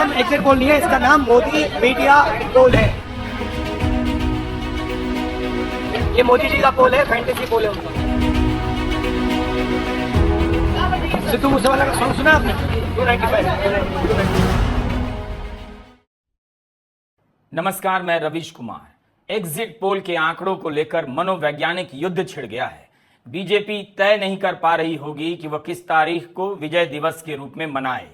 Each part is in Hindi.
नाम एग्जिट पोल नहीं है, इसका नाम मोदी मीडिया पोल है। ये मोदी जी का पोल है, फैंटेसी पोल है उनका। सिद्धू मूसेवाला का सॉन्ग सुना आपने? 295। नमस्कार, मैं रवीश कुमार। एग्जिट पोल के आंकड़ों को लेकर मनोवैज्ञानिक युद्ध छिड़ गया है। बीजेपी तय नहीं कर पा रही होगी कि वह किस तारीख को विजय दिवस के रूप में मनाए,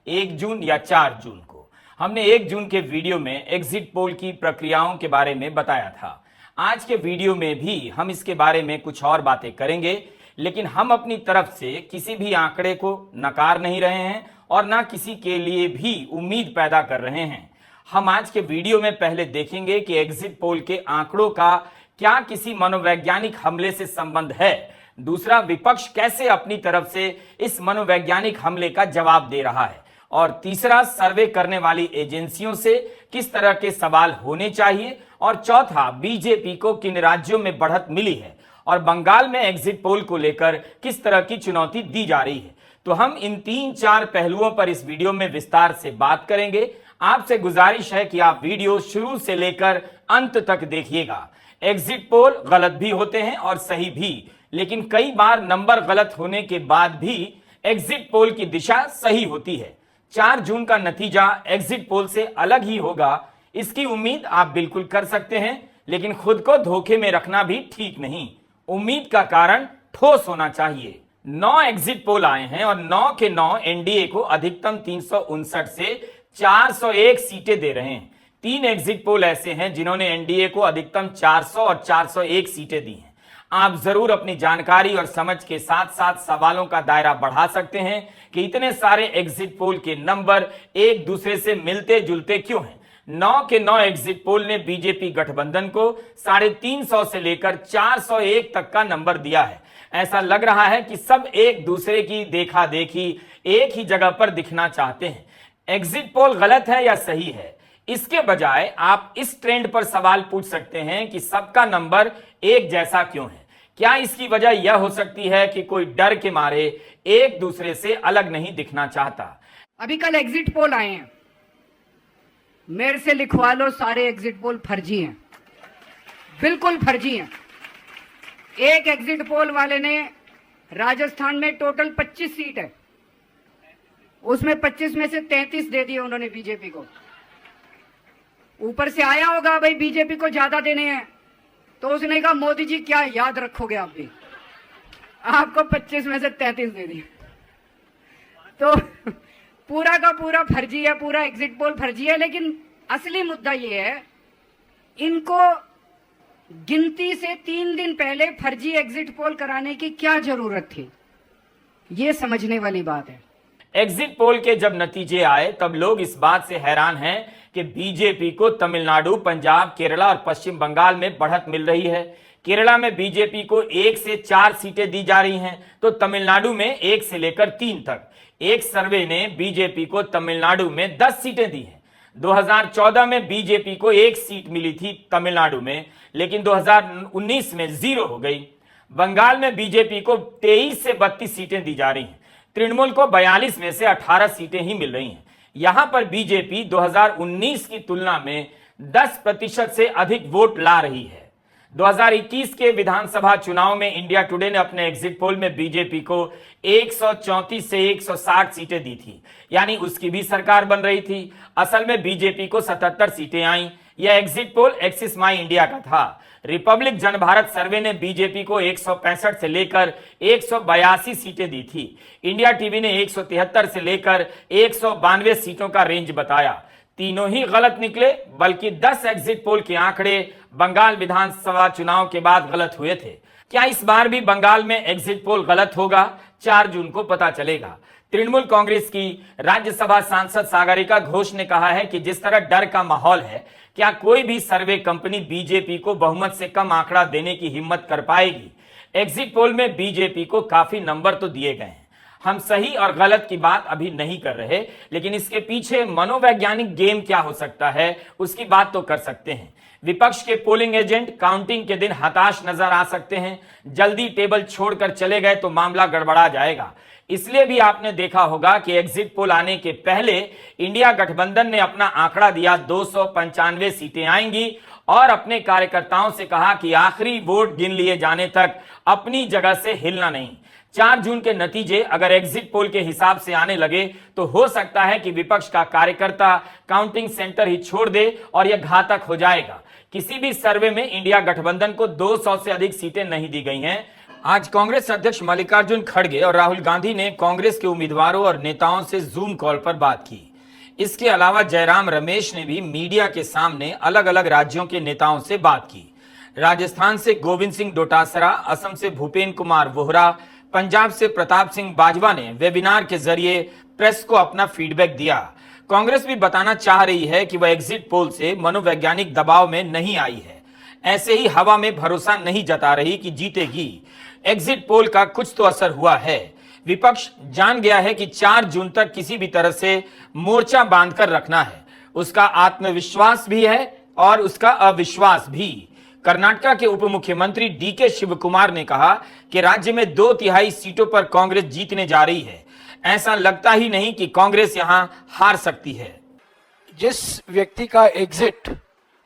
1 जून या 4 जून को। हमने 1 जून के वीडियो में एग्जिट पोल की प्रक्रियाओं के बारे में बताया था। आज के वीडियो में भी हम इसके बारे में कुछ और बातें करेंगे, लेकिन हम अपनी तरफ से किसी भी आंकड़े को नकार नहीं रहे हैं और ना किसी के लिए भी उम्मीद पैदा कर रहे हैं। हम आज के वीडियो में पहले देखेंगे कि एग्जिट पोल के आंकड़ों का क्या किसी मनोवैज्ञानिक हमले से संबंध है। दूसरा, विपक्ष कैसे अपनी तरफ से इस मनोवैज्ञानिक हमले का जवाब दे रहा है। और तीसरा, सर्वे करने वाली एजेंसियों से किस तरह के सवाल होने चाहिए। और चौथा, बीजेपी को किन राज्यों में बढ़त मिली है और बंगाल में एग्जिट पोल को लेकर किस तरह की चुनौती दी जा रही है। तो हम इन 3-4 पहलुओं पर इस वीडियो में विस्तार से बात करेंगे। आपसे गुजारिश है कि आप वीडियो शुरू से लेकर अंत तक देखिएगा। एग्जिट पोल गलत भी होते हैं और सही भी, लेकिन कई बार नंबर गलत होने के बाद भी एग्जिट पोल की दिशा सही होती है। 4 जून का नतीजा एग्जिट पोल से अलग ही होगा, इसकी उम्मीद आप बिल्कुल कर सकते हैं, लेकिन खुद को धोखे में रखना भी ठीक नहीं। उम्मीद का कारण ठोस होना चाहिए। 9 एग्जिट पोल आए हैं और 9 के 9 एनडीए को अधिकतम 359 से 401 सीटें दे रहे हैं। 3 एग्जिट पोल ऐसे हैं जिन्होंने एनडीए को अधिकतम 400 और 401 सीटें दी हैं। आप जरूर अपनी जानकारी और समझ के साथ साथ सवालों का दायरा बढ़ा सकते हैं कि इतने सारे एग्जिट पोल के नंबर एक दूसरे से मिलते जुलते क्यों हैं। 9 के 9 एग्जिट पोल ने बीजेपी गठबंधन को 350 से लेकर 401 तक का नंबर दिया है। ऐसा लग रहा है कि सब एक दूसरे की देखा देखी एक ही जगह पर दिखना चाहते हैं। एग्जिट पोल गलत है या सही है, इसके बजाय आप इस ट्रेंड पर सवाल पूछ सकते हैं कि सबका नंबर एक जैसा क्यों है। क्या इसकी वजह यह हो सकती है कि कोई डर के मारे एक दूसरे से अलग नहीं दिखना चाहता। अभी कल एग्जिट पोल आए हैं, मेरे से लिखवा लो, सारे एग्जिट पोल फर्जी हैं, बिल्कुल फर्जी हैं। एक एग्जिट पोल वाले ने राजस्थान में टोटल 25 सीट है, उसमें 25 में से 33 दे दिए उन्होंने बीजेपी को। ऊपर से आया होगा भाई बीजेपी को ज्यादा देने हैं, तो उसने कहा मोदी जी क्या याद रखोगे आप भी, आपको 25 में से 33 दे दिए। तो पूरा का पूरा फर्जी है, पूरा एग्जिट पोल फर्जी है। लेकिन असली मुद्दा ये है, इनको गिनती से 3 दिन पहले फर्जी एग्जिट पोल कराने की क्या जरूरत थी, ये समझने वाली बात है। एग्जिट पोल के जब नतीजे आए तब लोग इस बात से हैरान हैं कि बीजेपी को तमिलनाडु, पंजाब, केरला और पश्चिम बंगाल में बढ़त मिल रही है। केरला में बीजेपी को 1 से 4 सीटें दी जा रही हैं, तो तमिलनाडु में 1 से लेकर 3 तक। एक सर्वे ने बीजेपी को तमिलनाडु में 10 सीटें दी हैं। 2014 में बीजेपी को 1 सीट मिली थी तमिलनाडु में, लेकिन 2019 में 0 हो गई। बंगाल में बीजेपी को 23 से 32 सीटें दी जा रही हैं। तृणमूल को 42 में से 18 सीटें ही मिल रही हैं। यहां पर बीजेपी 2019 की तुलना में 10% से अधिक वोट ला रही है। 2021 के विधानसभा चुनाव में इंडिया टुडे ने अपने एग्जिट पोल में बीजेपी को 134 से 160 सीटें दी थी, यानी उसकी भी सरकार बन रही थी। असल में बीजेपी को 77 सीटें आईं। यह एग्जिट पोल एक्सिस माई इंडिया का था। रिपब्लिक जन भारत सर्वे ने बीजेपी को 165 से लेकर 182 सीटें दी थी। इंडिया टीवी ने 173 से लेकर 192 सीटों का रेंज बताया। तीनों ही गलत निकले, बल्कि 10 एग्जिट पोल के आंकड़े बंगाल विधानसभा चुनाव के बाद गलत हुए थे। क्या इस बार भी बंगाल में एग्जिट पोल गलत होगा? 4 जून को पता चलेगा। तृणमूल कांग्रेस की राज्यसभा सांसद सागरिका घोष ने कहा है कि जिस तरह डर का माहौल है, क्या कोई भी सर्वे कंपनी बीजेपी को बहुमत से कम आंकड़ा देने की हिम्मत कर पाएगी? एग्जिट पोल में बीजेपी को काफी नंबर तो दिए गए हैं। हम सही और गलत की बात अभी नहीं कर रहे, लेकिन इसके पीछे मनोवैज्ञानिक गेम क्या हो सकता है उसकी बात तो कर सकते हैं। विपक्ष के पोलिंग एजेंट काउंटिंग के दिन हताश नजर आ सकते हैं। जल्दी टेबल छोड़कर चले गए तो मामला गड़बड़ा जाएगा। इसलिए भी आपने देखा होगा कि एग्जिट पोल आने के पहले इंडिया गठबंधन ने अपना आंकड़ा दिया 295 सीटें आएंगी और अपने कार्यकर्ताओं से कहा कि आखिरी वोट गिन लिए जाने तक अपनी जगह से हिलना नहीं। 4 जून के नतीजे अगर एग्जिट पोल के हिसाब से आने लगे तो हो सकता है कि विपक्ष का कार्यकर्ता काउंटिंग सेंटर ही छोड़ दे और यह घातक हो जाएगा। किसी भी सर्वे में इंडिया गठबंधन को 200 से अधिक सीटें नहीं दी गई हैं। आज कांग्रेस अध्यक्ष मल्लिकार्जुन खड़गे और राहुल गांधी ने कांग्रेस के उम्मीदवारों और नेताओं से जूम कॉल पर बात की। इसके अलावा जयराम रमेश ने भी मीडिया के सामने अलग अलग राज्यों के नेताओं से बात की। राजस्थान से गोविंद सिंह डोटासरा, असम से भूपेंद्र कुमार वोहरा, पंजाब से प्रताप सिंह बाजवा ने वेबिनार के जरिए प्रेस को अपना फीडबैक दिया। कांग्रेस भी बताना चाह रही है कि वह एग्जिट पोल से मनोवैज्ञानिक दबाव में नहीं आई है। ऐसे ही हवा में भरोसा नहीं जता रही कि जीतेगी। एग्जिट पोल का कुछ तो असर हुआ है। विपक्ष जान गया है कि 4 जून तक किसी भी तरह से मोर्चा बांधकर रखना है। उसका आत्मविश्वास भी है और उसका अविश्वास भी। कर्नाटक के उप मुख्यमंत्री डीके शिवकुमार ने कहा कि राज्य में 2/3 सीटों पर कांग्रेस जीतने जा रही है। ऐसा लगता ही नहीं कि कांग्रेस यहां हार सकती है। जिस व्यक्ति का एग्जिट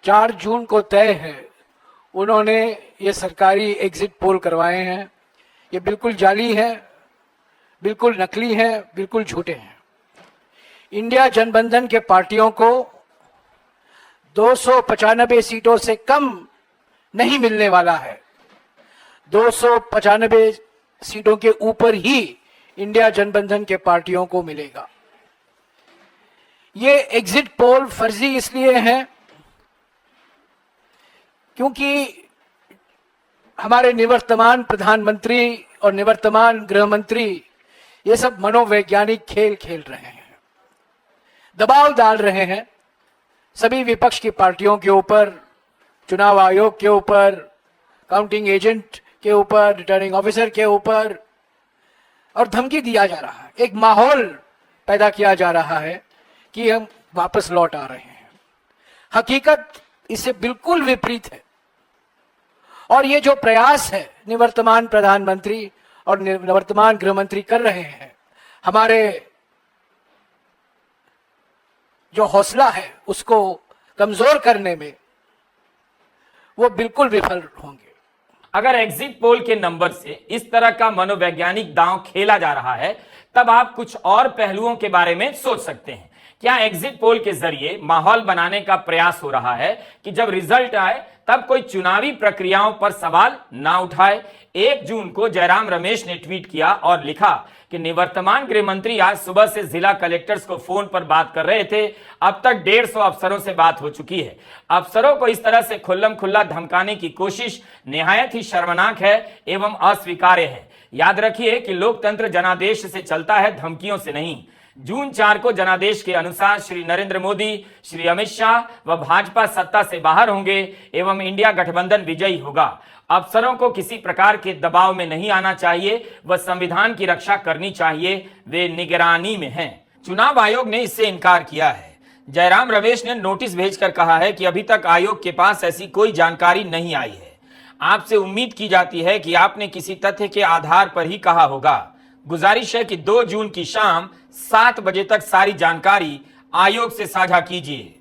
4 जून को तय है, उन्होंने ये सरकारी एग्जिट पोल करवाए हैं। ये बिल्कुल जाली है, बिल्कुल नकली है, बिल्कुल झूठे हैं। इंडिया गठबंधन के पार्टियों को 295 सीटों से कम नहीं मिलने वाला है। 295 सीटों के ऊपर ही इंडिया गठबंधन के पार्टियों को मिलेगा। ये एग्जिट पोल फर्जी इसलिए है क्योंकि हमारे निवर्तमान प्रधानमंत्री और निवर्तमान गृह मंत्री ये सब मनोवैज्ञानिक खेल खेल रहे हैं, दबाव डाल रहे हैं सभी विपक्ष की पार्टियों के ऊपर, चुनाव आयोग के ऊपर, काउंटिंग एजेंट के ऊपर, रिटर्निंग ऑफिसर के ऊपर, और धमकी दिया जा रहा है। एक माहौल पैदा किया जा रहा है कि हम वापस लौट आ रहे हैं। हकीकत इससे बिल्कुल विपरीत है। और ये जो प्रयास है निवर्तमान प्रधानमंत्री और निवर्तमान गृह मंत्री कर रहे हैं, हमारे जो हौसला है उसको कमजोर करने में वो बिल्कुल विफल होंगे। अगर एग्जिट पोल के नंबर से इस तरह का मनोवैज्ञानिक दांव खेला जा रहा है, तब आप कुछ और पहलुओं के बारे में सोच सकते हैं। क्या एग्जिट पोल के जरिए माहौल बनाने का प्रयास हो रहा है कि जब रिजल्ट आए तब कोई चुनावी प्रक्रियाओं पर सवाल ना उठाए? 1 जून को जयराम रमेश ने ट्वीट किया और लिखा कि निवर्तमान गृह मंत्री आज सुबह से जिला कलेक्टर्स को फोन पर बात कर रहे थे। अब तक 150 अफसरों से बात हो चुकी है। अफसरों को इस तरह से खुल्लम खुल्ला धमकाने की कोशिश निहायत ही शर्मनाक है एवं अस्वीकार्य है। याद रखिए कि लोकतंत्र जनादेश से चलता है, धमकियों से नहीं। जून 4 को जनादेश के अनुसार श्री नरेंद्र मोदी, श्री अमित शाह व भाजपा सत्ता से बाहर होंगे एवं इंडिया गठबंधन विजयी होगा। अफसरों को किसी प्रकार के दबाव में नहीं आना चाहिए, वह संविधान की रक्षा करनी चाहिए, वे निगरानी में हैं। चुनाव आयोग ने इससे इनकार किया है। जयराम रमेश ने नोटिस भेजकर कहा है कि अभी तक आयोग के पास ऐसी कोई जानकारी नहीं आई है। आपसे उम्मीद की जाती है कि आपने किसी तथ्य के आधार पर ही कहा होगा। गुजारिश है कि 2 जून की शाम 7 बजे तक सारी जानकारी आयोग से साझा कीजिए।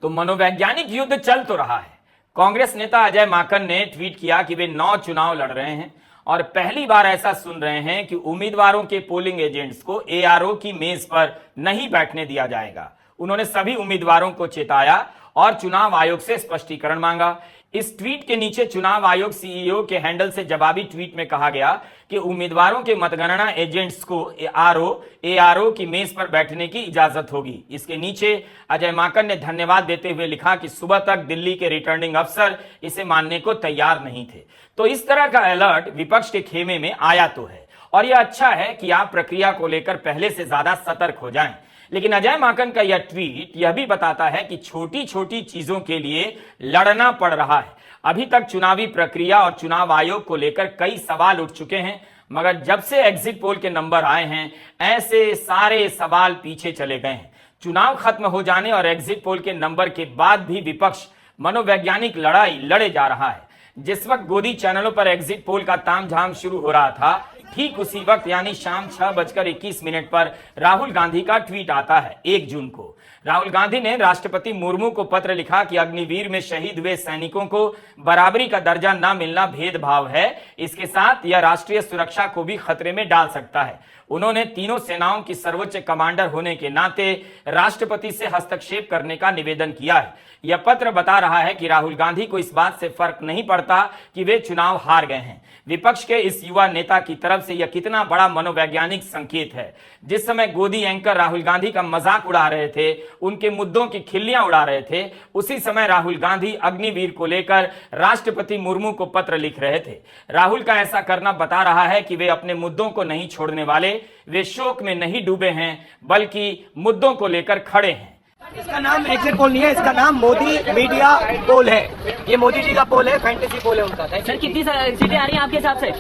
तो मनोवैज्ञानिक युद्ध चल तो रहा है। कांग्रेस नेता अजय माकन ने ट्वीट किया कि वे 9 चुनाव लड़ रहे हैं और पहली बार ऐसा सुन रहे हैं कि उम्मीदवारों के पोलिंग एजेंट्स को एआरओ की मेज पर नहीं बैठने दिया जाएगा। उन्होंने सभी उम्मीदवारों को चेताया और चुनाव आयोग से स्पष्टीकरण मांगा। इस ट्वीट के नीचे चुनाव आयोग सीईओ के हैंडल से जवाबी ट्वीट में कहा गया कि उम्मीदवारों के मतगणना एजेंट्स को एआरओ की मेज पर बैठने की इजाजत होगी। इसके नीचे अजय माकन ने धन्यवाद देते हुए लिखा कि सुबह तक दिल्ली के रिटर्निंग अफसर इसे मानने को तैयार नहीं थे। तो इस तरह का अलर्ट विपक्ष के खेमे में आया तो है और यह अच्छा है कि आप प्रक्रिया को लेकर पहले से ज्यादा सतर्क हो जाएं। लेकिन अजय माकन का यह ट्वीट यह भी बताता है कि छोटी छोटी चीजों के लिए लड़ना पड़ रहा है। अभी तक चुनावी प्रक्रिया और चुनाव आयोग को लेकर कई सवाल उठ चुके हैं, मगर जब से एग्जिट पोल के नंबर आए हैं ऐसे सारे सवाल पीछे चले गए हैं। चुनाव खत्म हो जाने और एग्जिट पोल के नंबर के बाद भी विपक्ष मनोवैज्ञानिक लड़ाई लड़े जा रहा है। जिस वक्त गोदी चैनलों पर एग्जिट पोल का तामझाम शुरू हो रहा था, ठीक उसी वक्त यानी शाम 6:21 पर राहुल गांधी का ट्वीट आता है। 1 जून को राहुल गांधी ने राष्ट्रपति मुर्मू को पत्र लिखा कि अग्निवीर में शहीद हुए सैनिकों को बराबरी का दर्जा न मिलना भेदभाव है, इसके साथ यह राष्ट्रीय सुरक्षा को भी खतरे में डाल सकता है। उन्होंने तीनों सेनाओं की सर्वोच्च कमांडर होने के नाते राष्ट्रपति से हस्तक्षेप करने का निवेदन किया है। यह पत्र बता रहा है कि राहुल गांधी को इस बात से फर्क नहीं पड़ता कि वे चुनाव हार गए हैं। विपक्ष के इस युवा नेता की तरफ से यह कितना बड़ा मनोवैज्ञानिक संकेत है। जिस समय गोदी एंकर राहुल गांधी का मजाक उड़ा रहे थे, उनके मुद्दों की खिल्लियां उड़ा रहे थे, उसी समय राहुल गांधी अग्निवीर को लेकर राष्ट्रपति मुर्मू को पत्र लिख रहे थे। राहुल का ऐसा करना बता रहा है कि वे अपने मुद्दों को नहीं छोड़ने वाले, वे शोक में नहीं डूबे हैं, बल्कि मुद्दों को लेकर खड़े हैं। इसका नाम एग्जिट पोल नहीं है, इसका नाम मोदी मीडिया पोल है। ये मोदी जी का पोल है, फैंटेसी पोल है उनका। सर कितनी सीटें आ रही हैं आपके हिसाब से?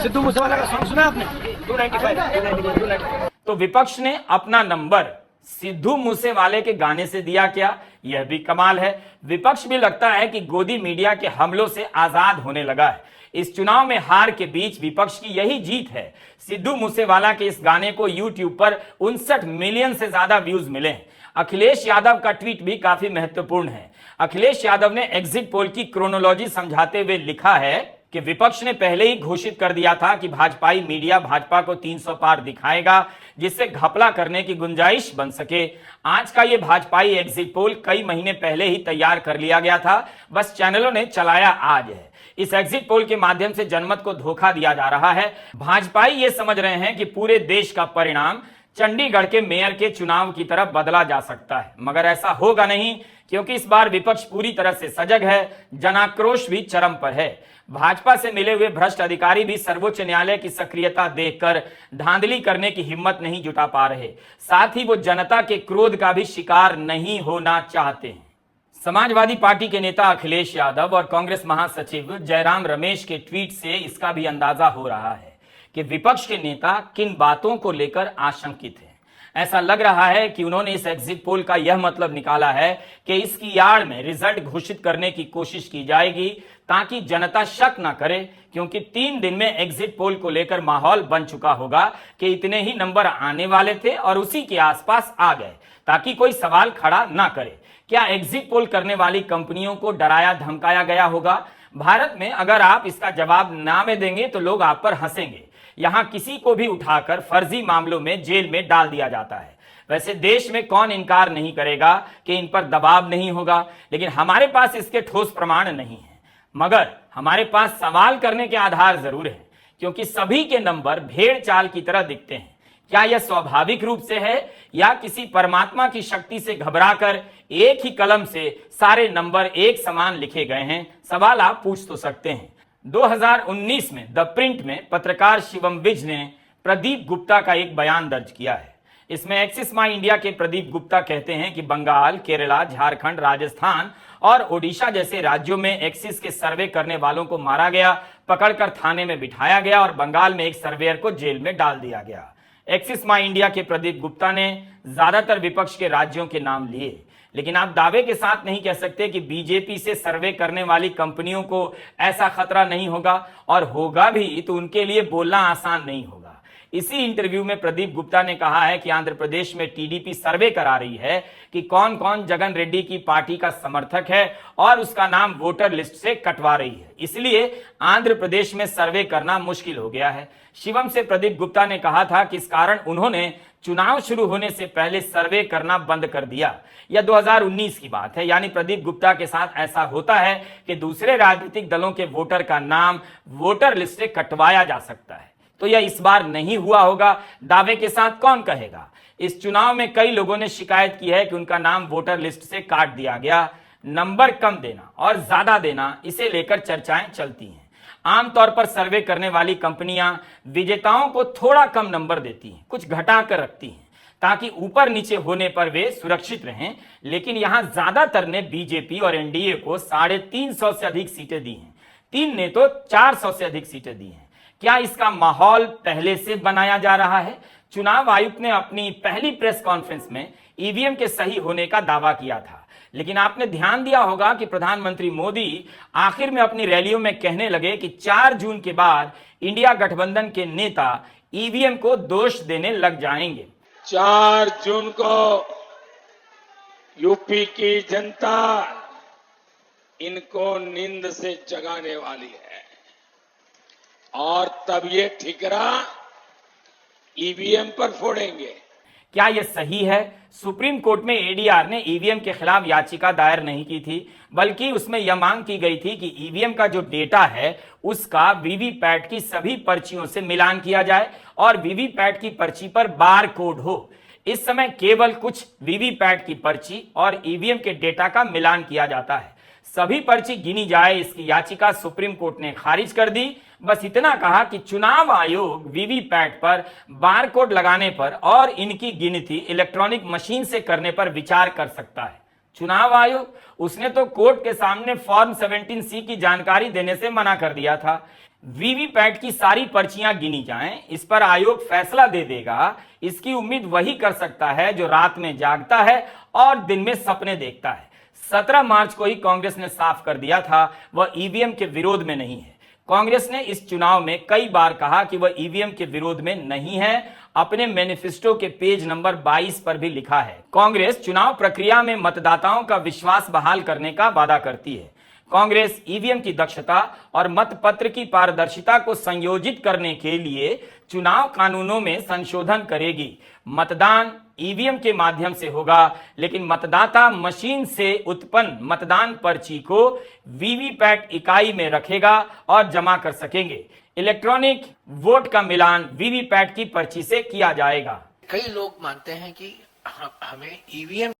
सिद्धू मूसेवाला का सॉन्ग सुना आपने? 295। तो विपक्ष ने अपना नंबर सिद्धू मूसेवाले के गाने से दिया क्या? यह भी कमाल है। विपक्ष भी लगता है कि गोदी मीडिया के हमलों से आजाद होने लगा है। इस चुनाव में हार के बीच विपक्ष की यही जीत है। सिद्धू मूसेवाला के इस गाने को YouTube पर 59 मिलियन से ज्यादा व्यूज मिले हैं। अखिलेश यादव का ट्वीट भी काफी महत्वपूर्ण है। अखिलेश यादव ने एग्जिट पोल की क्रोनोलॉजी समझाते हुए लिखा है कि विपक्ष ने पहले ही घोषित कर दिया था कि भाजपाई मीडिया भाजपा को 300 पार दिखाएगा, जिससे घपला करने की गुंजाइश बन सके। आज का ये भाजपाई एग्जिट पोल कई महीने पहले ही तैयार कर लिया गया था, बस चैनलों ने चलाया आज है। इस एग्जिट पोल के माध्यम से जनमत को धोखा दिया जा रहा है। भाजपाई ये समझ रहे हैं कि पूरे देश का परिणाम चंडीगढ़ के मेयर के चुनाव की तरफ बदला जा सकता है, मगर ऐसा होगा नहीं, क्योंकि इस बार विपक्ष पूरी तरह से सजग है। जनाक्रोश भी चरम पर है। भाजपा से मिले हुए भ्रष्ट अधिकारी भी सर्वोच्च न्यायालय की सक्रियता देखकर धांधली करने की हिम्मत नहीं जुटा पा रहे। साथ ही वो जनता के क्रोध का भी शिकार नहीं होना चाहते हैं। समाजवादी पार्टी के नेता अखिलेश यादव और कांग्रेस महासचिव जयराम रमेश के ट्वीट से इसका भी अंदाजा हो रहा है कि विपक्ष के नेता किन बातों को लेकर आशंकित हैं। ऐसा लग रहा है कि उन्होंने इस एग्जिट पोल का यह मतलब निकाला है कि इसकी आड़ में रिजल्ट घोषित करने की कोशिश की जाएगी, ताकि जनता शक ना करे, क्योंकि 3 दिन में एग्जिट पोल को लेकर माहौल बन चुका होगा कि इतने ही नंबर आने वाले थे और उसी के आसपास आ गए, ताकि कोई सवाल खड़ा ना करे। क्या एग्जिट पोल करने वाली कंपनियों को डराया धमकाया गया होगा? भारत में अगर आप इसका जवाब ना में देंगे तो लोग आप पर हंसेंगे। यहां किसी को भी उठाकर फर्जी मामलों में जेल में डाल दिया जाता है। वैसे देश में कौन इनकार नहीं करेगा कि इन पर दबाव नहीं होगा, लेकिन हमारे पास इसके ठोस प्रमाण नहीं है। मगर हमारे पास सवाल करने के आधार जरूर है, क्योंकि सभी के नंबर भेड़ चाल की तरह दिखते हैं। क्या यह स्वाभाविक रूप से है या किसी परमात्मा की शक्ति से घबराकर एक ही कलम से सारे नंबर एक समान लिखे गए हैं? सवाल आप पूछ तो सकते हैं। 2019 में द प्रिंट में पत्रकार शिवम विज ने प्रदीप गुप्ता का एक बयान दर्ज किया है। इसमें एक्सिस माई इंडिया के प्रदीप गुप्ता कहते हैं कि बंगाल, केरला, झारखंड, राजस्थान और ओडिशा जैसे राज्यों में एक्सिस के सर्वे करने वालों को मारा गया, पकड़कर थाने में बिठाया गया और बंगाल में एक सर्वेयर को जेल में डाल दिया गया। एक्सिस माई इंडिया के प्रदीप गुप्ता ने ज्यादातर विपक्ष के राज्यों के नाम लिए, लेकिन आप दावे के साथ नहीं कह सकते कि बीजेपी से सर्वे करने वाली कंपनियों को ऐसा खतरा नहीं होगा, और होगा भी तो उनके लिए बोलना आसान नहीं होगा। इसी इंटरव्यू में प्रदीप गुप्ता ने कहा है कि आंध्र प्रदेश में टीडीपी सर्वे करा रही है कि कौन कौन जगन रेड्डी की पार्टी का समर्थक है और उसका नाम वोटर लिस्ट से कटवा रही है, इसलिए आंध्र प्रदेश में सर्वे करना मुश्किल हो गया है। शिवम से प्रदीप गुप्ता ने कहा था कि इस कारण उन्होंने चुनाव शुरू होने से पहले सर्वे करना बंद कर दिया। यह 2019 की बात है, यानी प्रदीप गुप्ता के साथ ऐसा होता है कि दूसरे राजनीतिक दलों के वोटर का नाम वोटर लिस्ट से कटवाया जा सकता है। तो यह इस बार नहीं हुआ होगा, दावे के साथ कौन कहेगा। इस चुनाव में कई लोगों ने शिकायत की है कि उनका नाम वोटर लिस्ट से काट दिया गया। नंबर कम देना और ज्यादा देना, इसे लेकर चर्चाएं चलती हैं। आमतौर पर सर्वे करने वाली कंपनियां विजेताओं को थोड़ा कम नंबर देती हैं, कुछ घटा कर रखती हैं, ताकि ऊपर नीचे होने पर वे सुरक्षित रहें। लेकिन यहां ज्यादातर ने बीजेपी और एनडीए को 350 से अधिक सीटें दी हैं, 3 ने तो 400 से अधिक सीटें दी हैं। क्या इसका माहौल पहले से बनाया जा रहा है? चुनाव आयुक्त ने अपनी पहली प्रेस कॉन्फ्रेंस में ईवीएम के सही होने का दावा किया था, लेकिन आपने ध्यान दिया होगा कि प्रधानमंत्री मोदी आखिर में अपनी रैलियों में कहने लगे कि 4 जून के बाद इंडिया गठबंधन के नेता ईवीएम को दोष देने लग जाएंगे। 4 जून को यूपी की जनता इनको नींद से जगाने वाली है और तब ये ठिकरा ईवीएम पर फोड़ेंगे। क्या यह सही है? सुप्रीम कोर्ट में एडीआर ने ईवीएम के खिलाफ याचिका दायर नहीं की थी, बल्कि उसमें यह मांग की गई थी कि ईवीएम का जो डेटा है उसका वीवीपैट की सभी पर्चियों से मिलान किया जाए और वीवीपैट की पर्ची पर बार कोड हो। इस समय केवल कुछ वीवीपैट की पर्ची और ईवीएम के डेटा का मिलान किया जाता है। सभी पर्ची गिनी जाए, इसकी याचिका सुप्रीम कोर्ट ने खारिज कर दी। बस इतना कहा कि चुनाव आयोग वीवीपैट पर बारकोड लगाने पर और इनकी गिनती इलेक्ट्रॉनिक मशीन से करने पर विचार कर सकता है। चुनाव आयोग, उसने तो कोर्ट के सामने फॉर्म 17C की जानकारी देने से मना कर दिया था। वीवीपैट की सारी पर्चियां गिनी जाएं, इस पर आयोग फैसला दे देगा। इसकी उम्मीद वही कर सकता है जो रात में जागता है और दिन में सपने देखता है। 17 मार्च को ही कांग्रेस ने साफ कर दिया था वह ईवीएम के विरोध में नहीं है। कांग्रेस ने इस चुनाव में कई बार कहा कि वह ईवीएम के विरोध में नहीं है। अपने मैनिफेस्टो के पेज नंबर 22 पर भी लिखा है। कांग्रेस चुनाव प्रक्रिया में मतदाताओं का विश्वास बहाल करने का वादा करती है। कांग्रेस ईवीएम की दक्षता और मतपत्र की पारदर्शिता को संयोजित करने के लिए चुनाव कानूनों में संशोधन करेगी। मतदान ईवीएम के माध्यम से होगा, लेकिन मतदाता मशीन से उत्पन्न मतदान पर्ची को वीवीपैट इकाई में रखेगा और जमा कर सकेंगे। इलेक्ट्रॉनिक वोट का मिलान वीवीपैट की पर्ची से किया जाएगा। कई लोग मानते हैं कि हमें ईवीएम